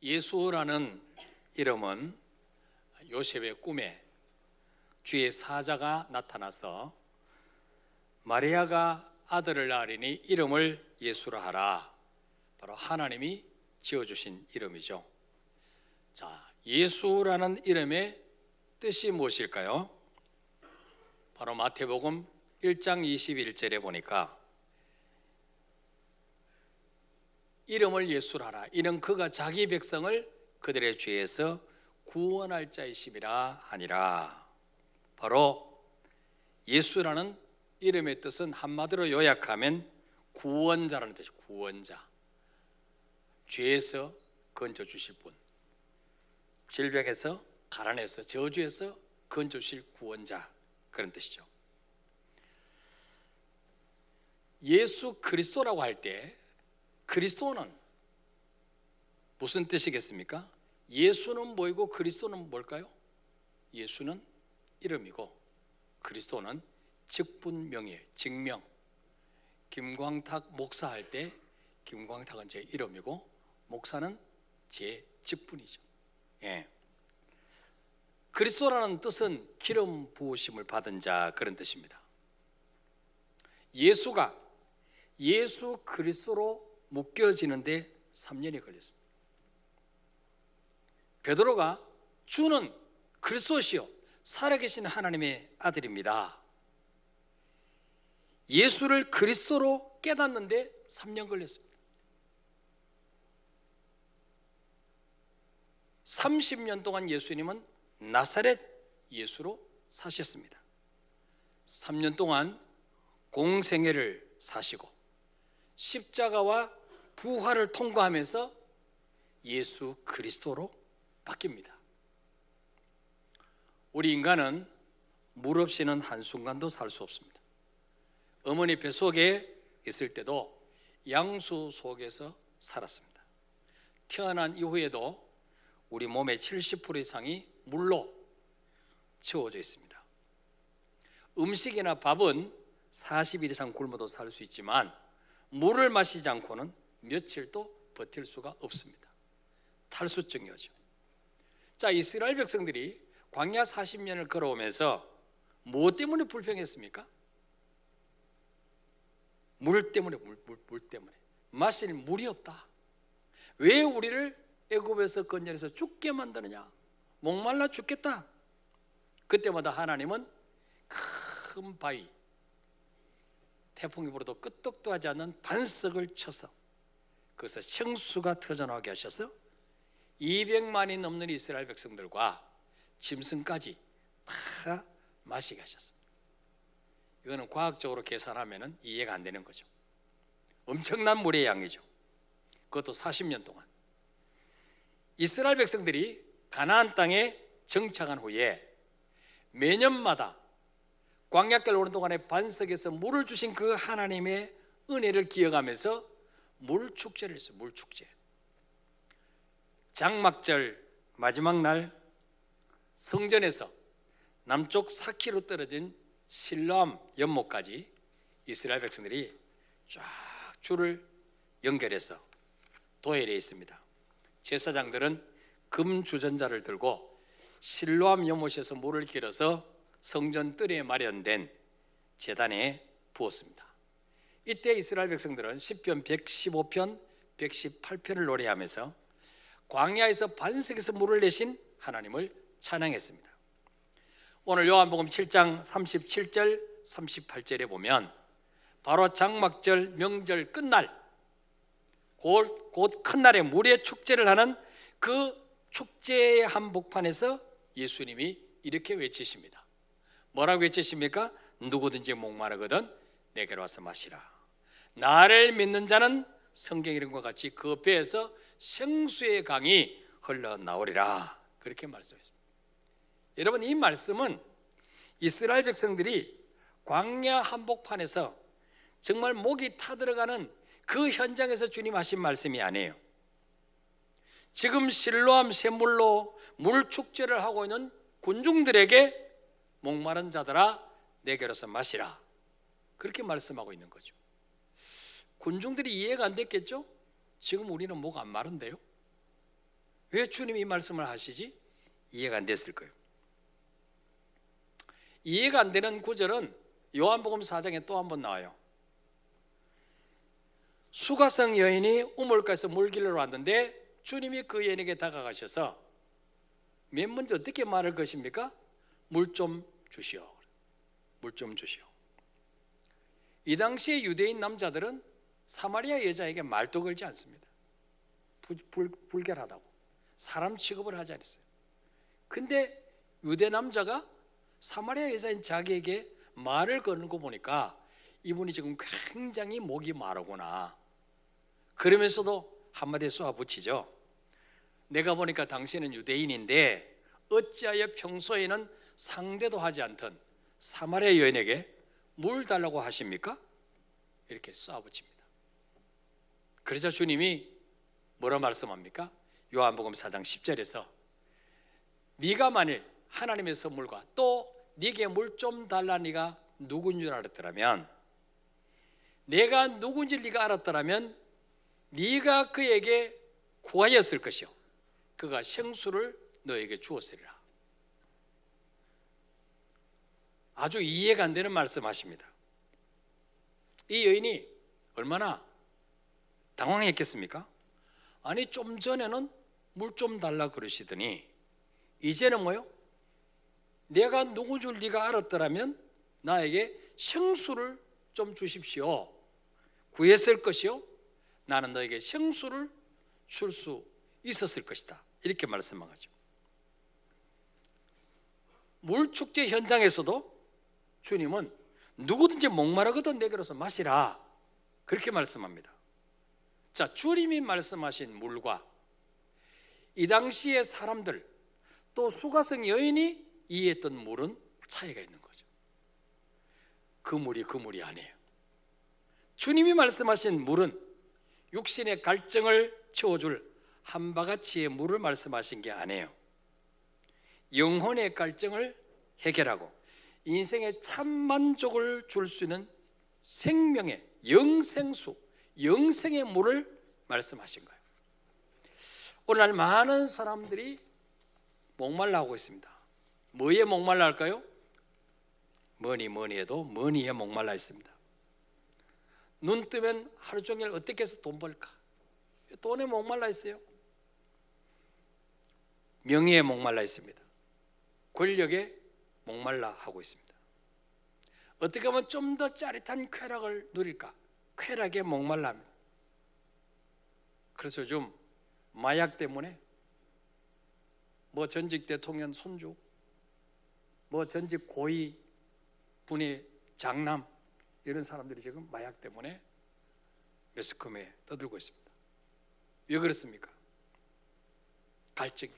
예수라는 이름은 요셉의 꿈에 주의 사자가 나타나서 마리아가 아들을 낳으리니 이름을 예수라 하라, 바로 하나님이 지어주신 이름이죠. 자, 예수라는 이름의 뜻이 무엇일까요? 바로 마태복음 1장 21절에 보니까 이름을 예수라 하라, 이는 그가 자기 백성을 그들의 죄에서 구원할 자이심이라 하니라. 바로 예수라는 이름의 뜻은 한마디로 요약하면 구원자라는 뜻이에요. 구원자, 죄에서 건져주실 분, 질병에서, 가난에서, 저주에서 건져주실 구원자, 그런 뜻이죠. 예수 그리스도라고 할 때 그리스도는 무슨 뜻이겠습니까? 예수는 뭐이고 그리스도는 뭘까요? 예수는 이름이고 그리스도는 직분명이에요. 직명. 김광탁 목사 할 때 김광탁은 제 이름이고 목사는 제 직분이죠. 예. 그리스도라는 뜻은 기름 부으심을 받은 자, 그런 뜻입니다. 예수가 예수 그리스도로 묶여지는데 3년이 걸렸습니다. 베드로가 주는 그리스도시요 살아계신 하나님의 아들입니다, 예수를 그리스도로 깨닫는데 3년 걸렸습니다. 30년 동안 예수님은 나사렛 예수로 사셨습니다. 3년 동안 공생애를 사시고 십자가와 부활을 통과하면서 예수 그리스도로 바뀝니다. 우리 인간은 물 없이는 한순간도 살 수 없습니다. 어머니 뱃속에 있을 때도 양수 속에서 살았습니다. 태어난 이후에도 우리 몸의 70% 이상이 물로 채워져 있습니다. 음식이나 밥은 40일 이상 굶어도 살 수 있지만 물을 마시지 않고는 며칠도 버틸 수가 없습니다. 탈수증이 오죠. 자, 이스라엘 백성들이 광야 40년을 걸어오면서 무엇 때문에 불평했습니까? 물 때문에. 물 때문에. 마실 물이 없다. 왜 우리를 애굽에서 건져내서 죽게 만드느냐, 목말라 죽겠다. 그때마다 하나님은 큰 바위, 태풍이 불어도 끄떡도 하지 않는 반석을 쳐서 그래서 생수가 터져나오게 하셔서 200만이 넘는 이스라엘 백성들과 짐승까지 다 마시게 하셨습니다. 이거는 과학적으로 계산하면 이해가 안 되는 거죠. 엄청난 물의 양이죠. 그것도 40년 동안. 이스라엘 백성들이 가나안 땅에 정착한 후에 매년마다 광야길 오는 동안에 반석에서 물을 주신 그 하나님의 은혜를 기억하면서 물축제를 했어요. 물축제. 장막절 마지막 날 성전에서 남쪽 4km 떨어진 실로암 연못까지 이스라엘 백성들이 쫙 줄을 연결해서 도열해 있습니다. 제사장들은 금주전자를 들고 실로암 연못에서 물을 길어서 성전 뜰에 마련된 제단에 부었습니다. 이때 이스라엘 백성들은 시편 115편, 118편을 노래하면서 광야에서 반석에서 물을 내신 하나님을 찬양했습니다. 오늘 요한복음 7장 37절, 38절에 보면 바로 장막절 명절 끝날 곧 큰 날에 물의 축제를 하는 그 축제의 한복판에서 예수님이 이렇게 외치십니다. 뭐라고 외치십니까? 누구든지 목마르거든 내게로 와서 마시라. 나를 믿는 자는 성경 이름과 같이 그 배에서 생수의 강이 흘러나오리라, 그렇게 말씀하셨습니다. 여러분, 이 말씀은 이스라엘 백성들이 광야 한복판에서 정말 목이 타들어가는 그 현장에서 주님 하신 말씀이 아니에요. 지금 실로암 샘물로 물 축제를 하고 있는 군중들에게 목마른 자들아 내게로서 마시라, 그렇게 말씀하고 있는 거죠. 군중들이 이해가 안 됐겠죠? 지금 우리는 목 안 마른데요? 왜 주님이 이 말씀을 하시지? 이해가 안 됐을 거예요. 이해가 안 되는 구절은 요한복음 4장에 또 한 번 나와요. 수가성 여인이 우물가에서 물 길러 왔는데 주님이 그 여인에게 다가가셔서 맨 먼저 어떻게 말할 것입니까? 물 좀 주시오. 물 좀 주시오. 이 당시에 유대인 남자들은 사마리아 여자에게 말도 걸지 않습니다. 불결하다고 사람 취급을 하지 않았어요. 근데 유대 남자가 사마리아 여자인 자기에게 말을 거는 거 보니까 이분이 지금 굉장히 목이 마르구나. 그러면서도 한마디 쏘아붙이죠. 내가 보니까 당신은 유대인인데 어찌하여 평소에는 상대도 하지 않던 사마리아 여인에게 물 달라고 하십니까? 이렇게 쏘아붙입니다. 그러자 주님이 뭐라 말씀합니까? 요한복음 4장 10절에서 네가 만일 하나님의 선물과 또 네게 물 좀 달라 네가 누군 줄 알았더라면, 내가 누군지 네가 알았더라면 네가 그에게 구하였을 것이요 그가 생수를 너에게 주었으리라. 아주 이해가 안 되는 말씀하십니다. 이 여인이 얼마나 당황했겠습니까? 아니 좀 전에는 물 좀 달라 그러시더니 이제는 뭐요? 내가 누군 줄 네가 알았더라면 나에게 생수를 좀 주십시오. 구했을 것이요 나는 너에게 생수를 줄 수 있었을 것이다. 이렇게 말씀하죠. 물축제 현장에서도 주님은 누구든지 목마르거든 내게로서 마시라 그렇게 말씀합니다. 자, 주님이 말씀하신 물과 이 당시의 사람들 또 수가성 여인이 이해했던 물은 차이가 있는 거죠. 그 물이 아니에요. 주님이 말씀하신 물은 육신의 갈증을 채워줄 한바가지의 물을 말씀하신 게 아니에요. 영혼의 갈증을 해결하고 인생의 참 만족을 줄 수 있는 생명의 영생수, 영생의 물을 말씀하신 거예요. 오늘날 많은 사람들이 목말라 하고 있습니다. 뭐에 목말라 할까요? 뭐니 해도 머니에 목말라 있습니다. 눈 뜨면 하루 종일 어떻게 해서 돈 벌까? 돈에 목말라 있어요. 명예에 목말라 있습니다. 권력에 목말라 하고 있습니다. 어떻게 하면 좀 더 짜릿한 쾌락을 누릴까? 쾌락에 목말라 합니다. 그래서 요즘 마약 때문에 뭐 전직 대통령 손주, 뭐 전직 고위 분의 장남 이런 사람들이 지금 마약 때문에 매스컴에 떠들고 있습니다. 왜 그렇습니까? 갈증.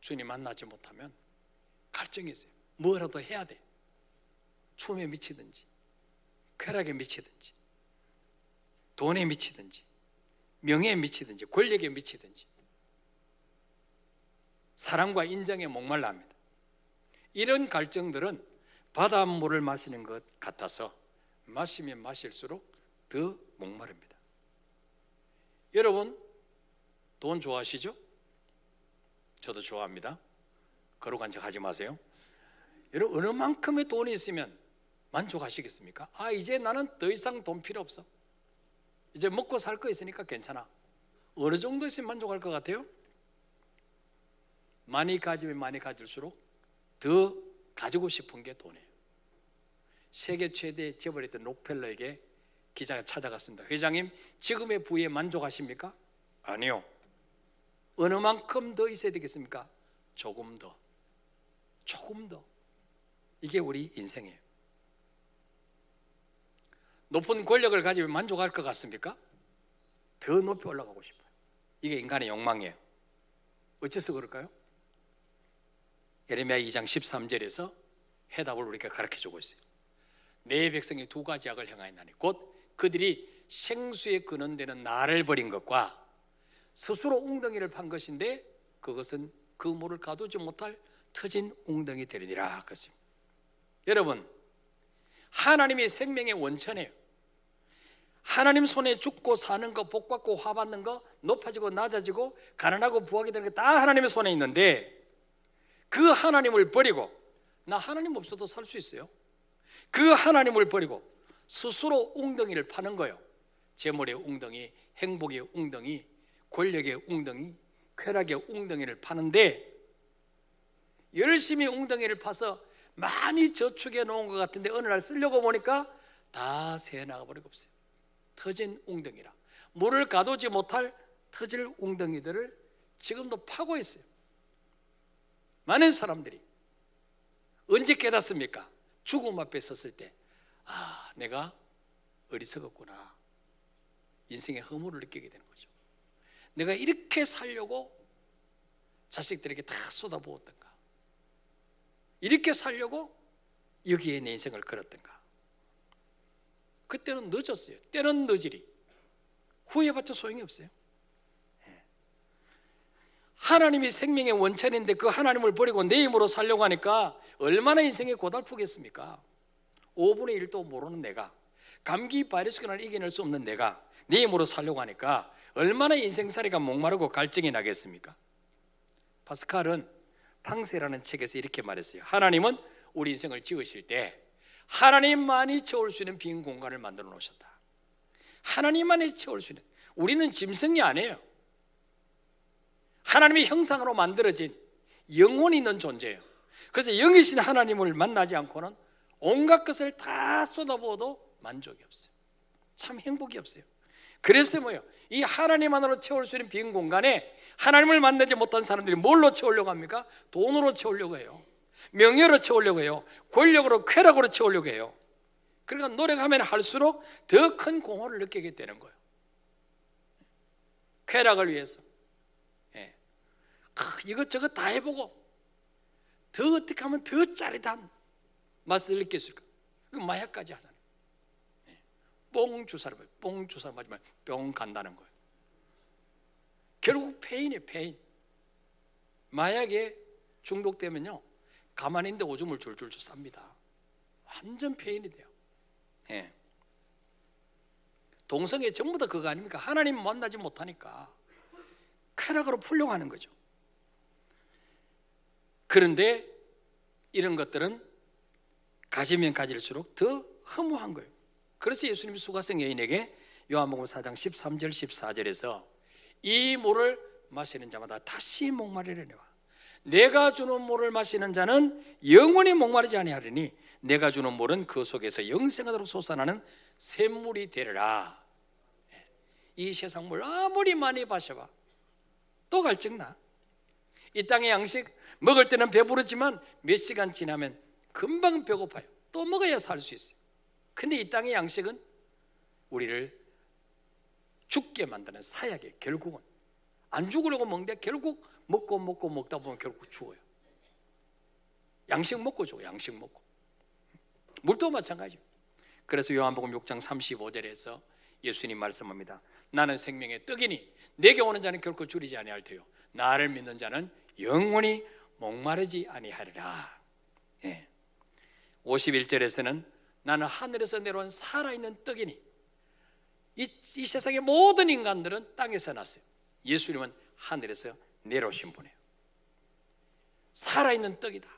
주님 만나지 못하면 갈증이 있어요. 뭐라도 해야 돼. 춤에 미치든지 쾌락에 미치든지 돈에 미치든지 명예에 미치든지 권력에 미치든지 사랑과 인정에 목말라 합니다. 이런 갈증들은 바닷물을 마시는 것 같아서 마시면 마실수록 더 목마릅니다. 여러분 돈 좋아하시죠? 저도 좋아합니다. 거룩한 척 하지 마세요. 여러분 어느 만큼의 돈이 있으면 만족하시겠습니까? 아 이제 나는 더 이상 돈 필요 없어. 이제 먹고 살 거 있으니까 괜찮아. 어느 정도 있으면 만족할 것 같아요? 많이 가지면 많이 가질수록 더 가지고 싶은 게 돈이에요. 세계 최대 재벌이었던 록펠러에게 기자가 찾아갔습니다. 회장님 지금의 부에 만족하십니까? 아니요. 어느 만큼 더 있어야 되겠습니까? 조금 더. 이게 우리 인생이에요. 높은 권력을 가지면 만족할 것 같습니까? 더 높이 올라가고 싶어요. 이게 인간의 욕망이에요. 어째서 그럴까요? 예레미야 2장 13절에서 해답을 우리에게 가르쳐주고 있어요. 내 백성이 두 가지 악을 행하였나니 곧 그들이 생수의 근원되는 나를 버린 것과 스스로 웅덩이를 판 것인데 그것은 그 물을 가두지 못할 터진 웅덩이 되리니라 그랬습니다. 여러분 하나님의 생명의 원천이에요. 하나님 손에 죽고 사는 거, 복 받고 화 받는 거, 높아지고 낮아지고 가난하고 부하게 되는 게 다 하나님의 손에 있는데, 그 하나님을 버리고, 나 하나님 없어도 살 수 있어요. 그 하나님을 버리고 스스로 웅덩이를 파는 거예요. 재물의 웅덩이, 행복의 웅덩이, 권력의 웅덩이, 쾌락의 웅덩이를 파는데, 열심히 웅덩이를 파서 많이 저축해 놓은 것 같은데 어느 날 쓰려고 보니까 다 새어나가 버리고 없어요. 터진 웅덩이라. 물을 가두지 못할 터질 웅덩이들을 지금도 파고 있어요. 많은 사람들이. 언제 깨닫습니까? 죽음 앞에 섰을 때, 아, 내가 어리석었구나. 인생의 허물을 느끼게 되는 거죠. 내가 이렇게 살려고 자식들에게 다 쏟아부었던가, 이렇게 살려고 여기에 내 인생을 걸었던가. 그때는 늦었어요. 때는 늦으리. 후회봤자 소용이 없어요. 하나님이 생명의 원천인데 그 하나님을 버리고 내 힘으로 살려고 하니까 얼마나 인생이 고달프겠습니까? 5분의 1도 모르는 내가, 감기 바이러스를 이겨낼 수 없는 내가 내 힘으로 살려고 하니까 얼마나 인생살이가 목마르고 갈증이 나겠습니까? 파스칼은 탕세라는 책에서 이렇게 말했어요. 하나님은 우리 인생을 지으실 때 하나님만이 채울 수 있는 빈 공간을 만들어 놓으셨다. 하나님만이 채울 수 있는, 우리는 짐승이 아니에요. 하나님의 형상으로 만들어진 영혼이 있는 존재예요. 그래서 영이신 하나님을 만나지 않고는 온갖 것을 다 쏟아부어도 만족이 없어요. 참 행복이 없어요. 그래서 뭐예요? 이 하나님만으로 채울 수 있는 빈 공간에 하나님을 만나지 못한 사람들이 뭘로 채우려고 합니까? 돈으로 채우려고 해요. 명예로 채우려고 해요. 권력으로, 쾌락으로 채우려고 해요. 그러니까 노력하면 할수록 더 큰 공허를 느끼게 되는 거예요. 쾌락을 위해서 이것저것 다 해보고 더 어떻게 하면 더 짜릿한 맛을 느낄 수 있을까? 마약까지 하잖아요. 뽕 주사를 봐요. 뽕 주사 맞으면 뿅 간다는 거예요. 결국 폐인이에요. 폐인. 마약에 중독되면요, 가만히 있는데 오줌을 줄줄 쌉니다. 완전 폐인이 돼요. 동성애 전부 다 그거 아닙니까? 하나님 만나지 못하니까 쾌락으로 풀려고 하는 거죠. 그런데 이런 것들은 가지면 가질수록 더 허무한 거예요. 그래서 예수님이 수가성 여인에게 요한복음 4장 13절 14절에서 이 물을 마시는 자마다 다시 목마르려니와 내가 주는 물을 마시는 자는 영원히 목마르지 아니하리니 내가 주는 물은 그 속에서 영생하도록 솟아나는 샘물이 되리라. 이 세상 물 아무리 많이 마셔봐 또 갈증나. 이 땅의 양식 먹을 때는 배부르지만 몇 시간 지나면 금방 배고파요. 또 먹어야 살 수 있어요. 근데 이 땅의 양식은 우리를 죽게 만드는 사약이에요. 결국은 안 죽으려고 먹는데 결국 먹고 먹다 보면 결국 죽어요. 양식 먹고 죽어요. 양식 먹고. 물도 마찬가지예요. 그래서 요한복음 6장 35절에서 예수님 말씀합니다. 나는 생명의 떡이니 내게 오는 자는 결코 줄이지 아니할 테요 나를 믿는 자는 영원히 목마르지 아니하리라. 51절에서는 나는 하늘에서 내려온 살아있는 떡이니 이 세상의 모든 인간들은 땅에서 났어요. 예수님은 하늘에서 내려오신 분이에요. 살아있는 떡이다.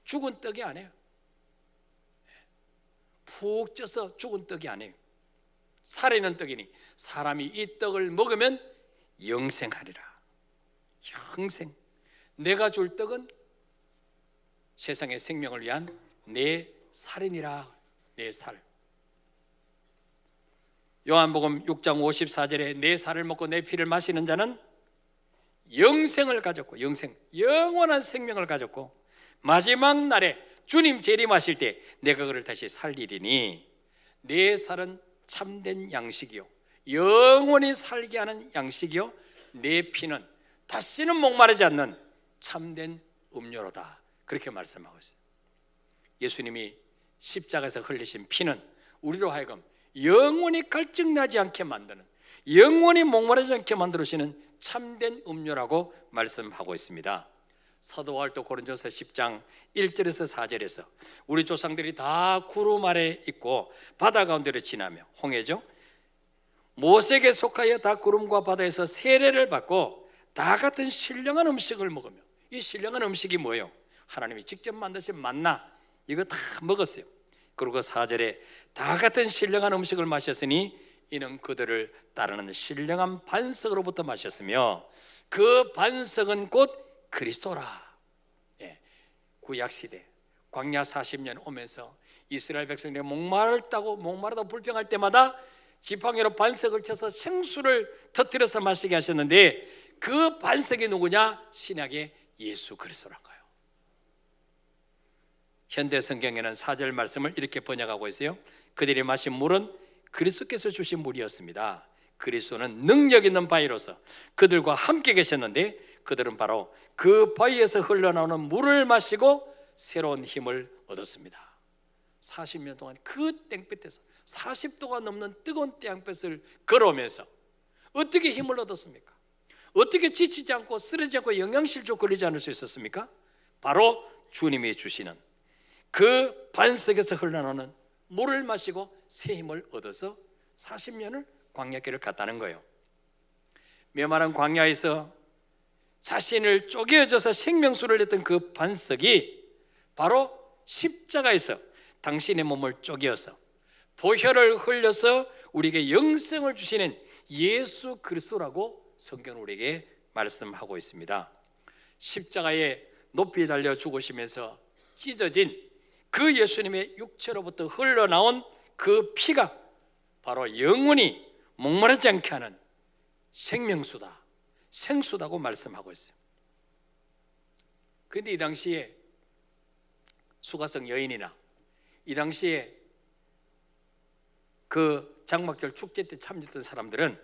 죽은 떡이 아니에요. 푹 쪄서 죽은 떡이 아니에요. 살아있는 떡이니 사람이 이 떡을 먹으면 영생하리라. 영생. 내가 줄 떡은 세상의 생명을 위한 내 살이니라. 내 살. 요한복음 6장 54절에 내 살을 먹고 내 피를 마시는 자는 영생을 가졌고 영원한 생명을 가졌고 마지막 날에 주님 재림하실 때 내가 그를 다시 살리리니 내 살은 참된 양식이요 영원히 살게 하는 양식이요 내 피는 다시는 목마르지 않는 참된 음료로다. 그렇게 말씀하고 있어요. 예수님이 십자가에서 흘리신 피는 우리로 하여금 영원히 갈증나지 않게 만드는, 영원히 목마르지 않게 만들어주시는 참된 음료라고 말씀하고 있습니다. 사도바울도 고린도서 10장 1절에서 4절에서 우리 조상들이 다 구름 아래 있고 바다 가운데로 지나며 홍해죠, 모세에게 속하여 다 구름과 바다에서 세례를 받고 다 같은 신령한 음식을 먹으며, 이 신령한 음식이 뭐예요? 하나님이 직접 만드신 만나, 이거 다 먹었어요. 그리고 4절에 다 같은 신령한 음식을 마셨으니 이는 그들을 따르는 신령한 반석으로부터 마셨으며 그 반석은 곧 그리스도라. 예, 구약시대 광야 40년 오면서 이스라엘 백성들이 목마르다 불평할 때마다 지팡이로 반석을 쳐서 생수를 터뜨려서 마시게 하셨는데, 그 반석이 누구냐? 신약의 예수 그리스도란 거예요. 현대 성경에는 4절 말씀을 이렇게 번역하고 있어요. 그들이 마신 물은 그리스도께서 주신 물이었습니다. 그리스도는 능력 있는 바위로서 그들과 함께 계셨는데 그들은 바로 그 바위에서 흘러나오는 물을 마시고 새로운 힘을 얻었습니다. 40년 동안 그 땡볕에서 40도가 넘는 뜨거운 땡볕을 걸어오면서 어떻게 힘을 얻었습니까? 어떻게 지치지 않고 쓰러지지 않고 영양실조 걸리지 않을 수 있었습니까? 바로 주님이 주시는 그 반석에서 흘러나오는 물을 마시고 새 힘을 얻어서 40년을 광야길을 갔다는 거예요. 메마른 광야에서 자신을 쪼개져서 생명수를 냈던 그 반석이 바로 십자가에서 당신의 몸을 쪼개어서 보혈을 흘려서 우리에게 영생을 주시는 예수 그리스도라고 성경은 우리에게 말씀하고 있습니다. 십자가에 높이 달려 죽으시면서 찢어진 그 예수님의 육체로부터 흘러나온 그 피가 바로 영원히 목마르지 않게 하는 생명수다, 생수다고 말씀하고 있어요. 그런데 이 당시에 수가성 여인이나 이 당시에 그 장막절 축제 때 참여했던 사람들은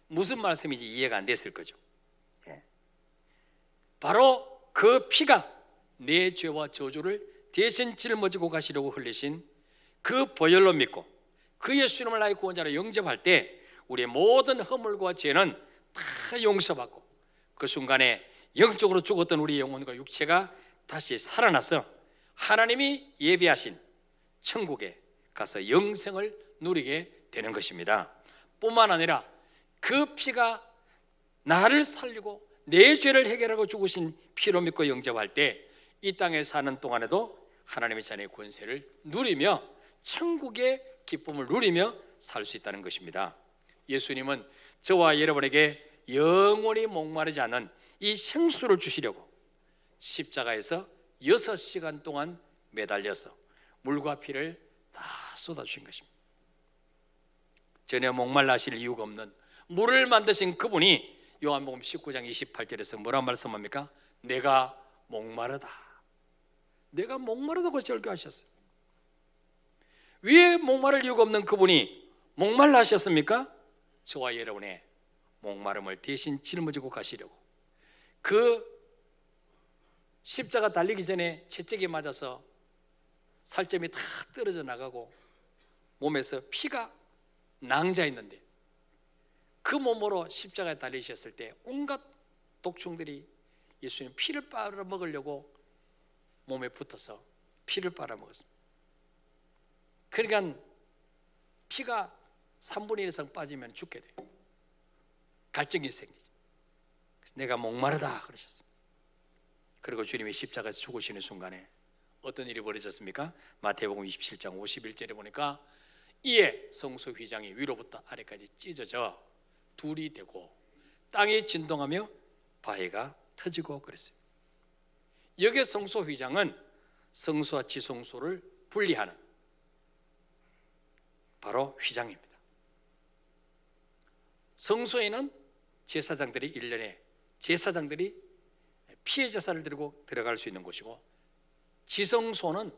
무슨 말씀인지 이해가 안 됐을 거죠. 바로 그 피가 내 죄와 저주를 대신 짊어지고 가시려고 흘리신 그 보혈로 믿고 그 예수님을 나의 구원자로 영접할 때 우리의 모든 허물과 죄는 다 용서받고 그 순간에 영적으로 죽었던 우리 영혼과 육체가 다시 살아나서 하나님이 예비하신 천국에 가서 영생을 누리게 되는 것입니다. 뿐만 아니라 그 피가 나를 살리고 내 죄를 해결하고 죽으신 피로 믿고 영접할 때 이 땅에 사는 동안에도 하나님의 자녀의 권세를 누리며 천국의 기쁨을 누리며 살 수 있다는 것입니다. 예수님은 저와 여러분에게 영원히 목마르지 않은 이 생수를 주시려고 십자가에서 6시간 동안 매달려서 물과 피를 다 쏟아주신 것입니다. 전혀 목말라 하실 이유가 없는 물을 만드신 그분이 요한복음 19장 28절에서 뭐라 말씀합니까? 내가 목마르다, 내가 목마르다고 절규하셨어요. 왜 목마를 이유가 없는 그분이 목말라 하셨습니까? 저와 여러분의 목마름을 대신 짊어지고 가시려고. 그 십자가 달리기 전에 채찍에 맞아서 살점이 다 떨어져 나가고 몸에서 피가 낭자 있는데 그 몸으로 십자가에 달리셨을 때 온갖 독충들이 예수님 피를 빨아먹으려고 몸에 붙어서 피를 빨아먹었습니다. 그러니까 피가 3분의 1 이상 빠지면 죽게 돼요. 갈증이 생기죠. 그래서 내가 목마르다 그러셨습니다. 그리고 주님이 십자가에서 죽으시는 순간에 어떤 일이 벌어졌습니까? 마태복음 27장 51절에 보니까 이에 성소 휘장이 위로부터 아래까지 찢어져 둘이 되고 땅이 진동하며 바위가 터지고 그랬어요. 여기에 성소 휘장은 성소와 지성소를 분리하는 바로 휘장입니다. 성소에는 제사장들이 1년에 제사장들이 피해 제사를 드리고 들어갈 수 있는 곳이고, 지성소는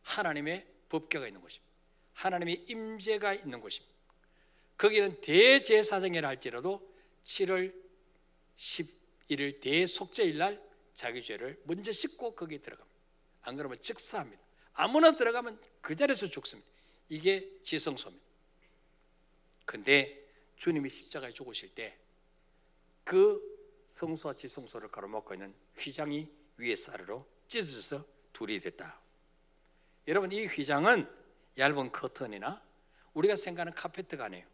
하나님의 법궤가 있는 곳입니다. 하나님의 임재가 있는 곳입니다. 거기는 대제사장이라 할지라도 7월 11일 대속죄일 날 자기 죄를 먼저 씻고 거기에 들어갑니다. 안 그러면 즉사합니다. 아무나 들어가면 그 자리에서 죽습니다. 이게 지성소입니다. 그런데 주님이 십자가에 죽으실 때 그 성소와 지성소를 가로막고 있는 휘장이 위에서 아래로 찢어져서 둘이 됐다. 여러분, 이 휘장은 얇은 커튼이나 우리가 생각하는 카페트가 아니에요.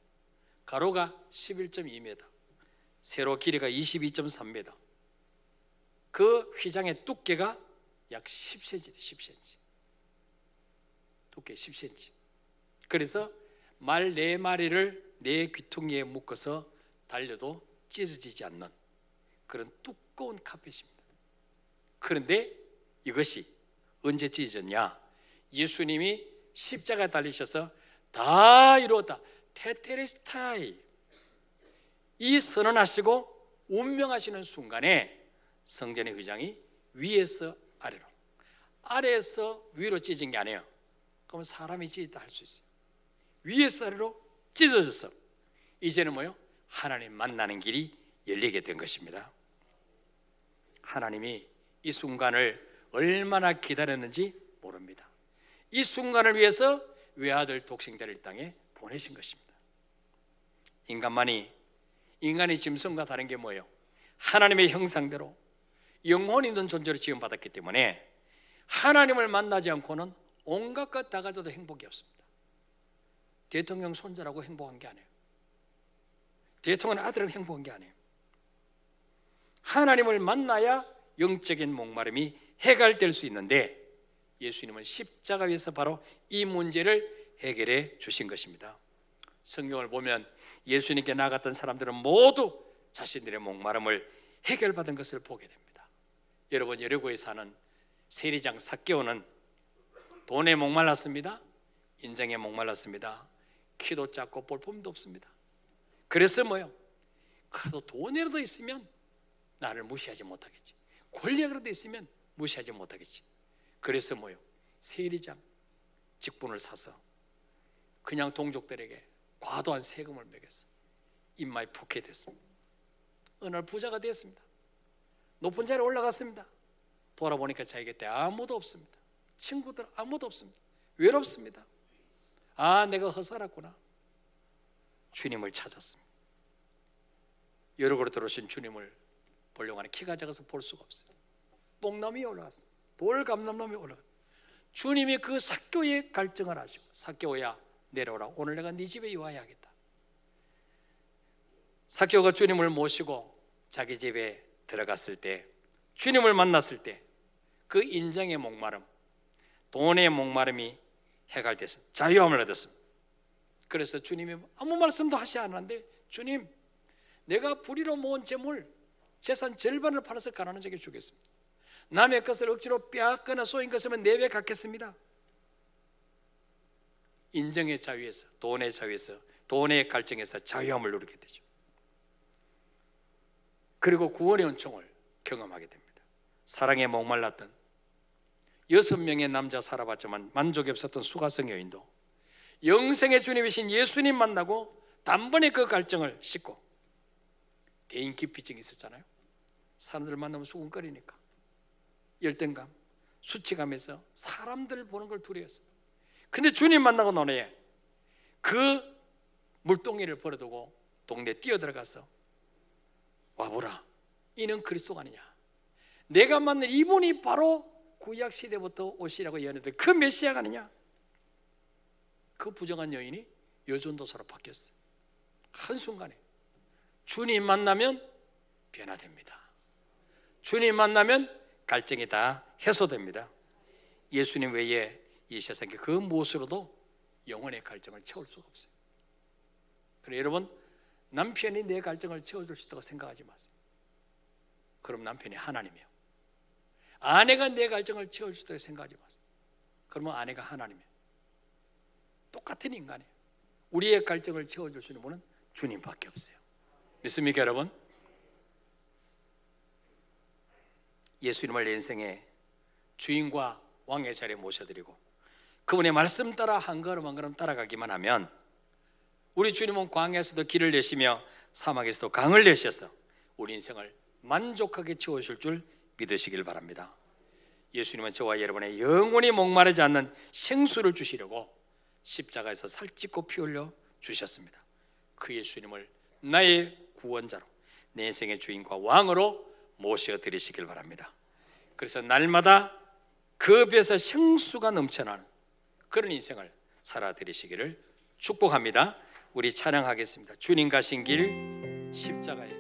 가로가 11.2m, 세로 길이가 22.3m. 그 휘장의 두께가 약 10cm, 10cm. 두께 10cm. 그래서 말 4마리를 4귀퉁이에 묶어서 달려도 찢어지지 않는 그런 두꺼운 카펫입니다. 그런데 이것이 언제 찢어졌냐? 예수님이 십자가에 달리셔서 다 이루었다, 테텔레스타이, 이 선언하시고 운명하시는 순간에 성전의 휘장이 위에서 아래로, 아래에서 위로 찢은 게 아니에요. 그러면 사람이 찢었다 할 수 있어요. 위에서 아래로 찢어져서 이제는 뭐요? 하나님 만나는 길이 열리게 된 것입니다. 하나님이 이 순간을 얼마나 기다렸는지 모릅니다. 이 순간을 위해서 외아들 독생자를 이 땅에 보내신 것입니다. 인간이 짐승과 다른 게 뭐예요? 하나님의 형상대로 영혼 있는 존재로 지음받았기 때문에 하나님을 만나지 않고는 온갖 것 다 가져도 행복이 없습니다. 대통령 손자라고 행복한 게 아니에요. 대통령 아들은 행복한 게 아니에요. 하나님을 만나야 영적인 목마름이 해결될 수 있는데 예수님은 십자가 위에서 바로 이 문제를 해결해 주신 것입니다. 성경을 보면 예수님께 나갔던 사람들은 모두 자신들의 목마름을 해결받은 것을 보게 됩니다. 여러분, 여리고에 사는 세리장 삭개오는 돈에 목말랐습니다. 인정에 목말랐습니다. 키도 작고 볼품도 없습니다. 그래서 뭐요? 그래도 돈이라도 있으면 나를 무시하지 못하겠지, 권력이라도 있으면 무시하지 못하겠지. 그래서 뭐요? 세리장 직분을 사서 그냥 동족들에게 과도한 세금을 매겼어. 입맛이 푹해 됐습니다. 어느 날 부자가 되었습니다. 높은 자리에 올라갔습니다. 돌아보니까 자기 곁에 아무도 없습니다. 친구들 아무도 없습니다. 외롭습니다. 아, 내가 허살았구나. 주님을 찾았습니다. 여러 그릇 들어오신 주님을 보려고 하는 키가 작아서 볼 수가 없어요. 뽕나무에 올라갔습니다. 돌감람나무에 올라갔습니다. 주님이 그 삭개오의 갈증을 하시고, 삭개오야 내려오라, 오늘 내가 네 집에 와야겠다. 삭개오가 주님을 모시고 자기 집에 들어갔을 때, 주님을 만났을 때 그 인정의 목마름, 돈의 목마름이 해결돼서 자유함을 얻었습니다. 그래서 주님이 아무 말씀도 하시 않았는데, 주님, 내가 불의로 모은 재물, 재산 절반을 팔아서 가난한 자에게 주겠습니다. 남의 것을 억지로 빼앗거나 쏘인 것이면 4배 갚겠습니다. 인정의 자유에서, 돈의 자유에서, 돈의 갈증에서 자유함을 누리게 되죠. 그리고 구원의 은총을 경험하게 됩니다. 사랑에 목말랐던 6명의 남자 살아봤지만 만족이 없었던 수가성 여인도 영생의 주님이신 예수님 만나고 단번에 그 갈증을 씻고, 대인 기피증이 있었잖아요. 사람들 만나면 수군거리니까 열등감, 수치감에서 사람들 보는 걸 두려웠어요. 근데 주님 만나고 나니 그 물동이를 버려두고 동네에 뛰어들어가서, 와보라, 이는 그리스도가 아니냐, 내가 만난 이분이 바로 구약 시대부터 오시라고 예언했던 그 메시아가 아니냐. 그 부정한 여인이 여전도사로 바뀌었어요. 한순간에. 주님 만나면 변화됩니다. 주님 만나면 갈증이 다 해소됩니다. 예수님 외에 이 세상에 그 무엇으로도 영혼의 갈증을 채울 수가 없어요. 그래, 여러분, 남편이 내 갈증을 채워줄 수 있다고 생각하지 마세요. 그럼 남편이 하나님이에요. 아내가 내 갈증을 채워줄 수 있다고 생각하지 마세요. 그러면 아내가 하나님이에요. 똑같은 인간이에요. 우리의 갈증을 채워줄 수 있는 분은 주님밖에 없어요. 믿습니까, 여러분? 예수님을 내 인생의 주인과 왕의 자리에 모셔드리고 그분의 말씀 따라 한 걸음 한 걸음 따라가기만 하면 우리 주님은 광야에서도 길을 내시며 사막에서도 강을 내셔서 우리 인생을 만족하게 채우실 줄 믿으시길 바랍니다. 예수님은 저와 여러분의 영원히 목마르지 않는 생수를 주시려고 십자가에서 살찌고 피 흘려 주셨습니다. 그 예수님을 나의 구원자로, 내 인생의 주인과 왕으로 모셔드리시길 바랍니다. 그래서 날마다 그 배에서 생수가 넘쳐나는 그런 인생을 살아드리시기를 축복합니다. 우리 찬양하겠습니다. 주님 가신 길 십자가에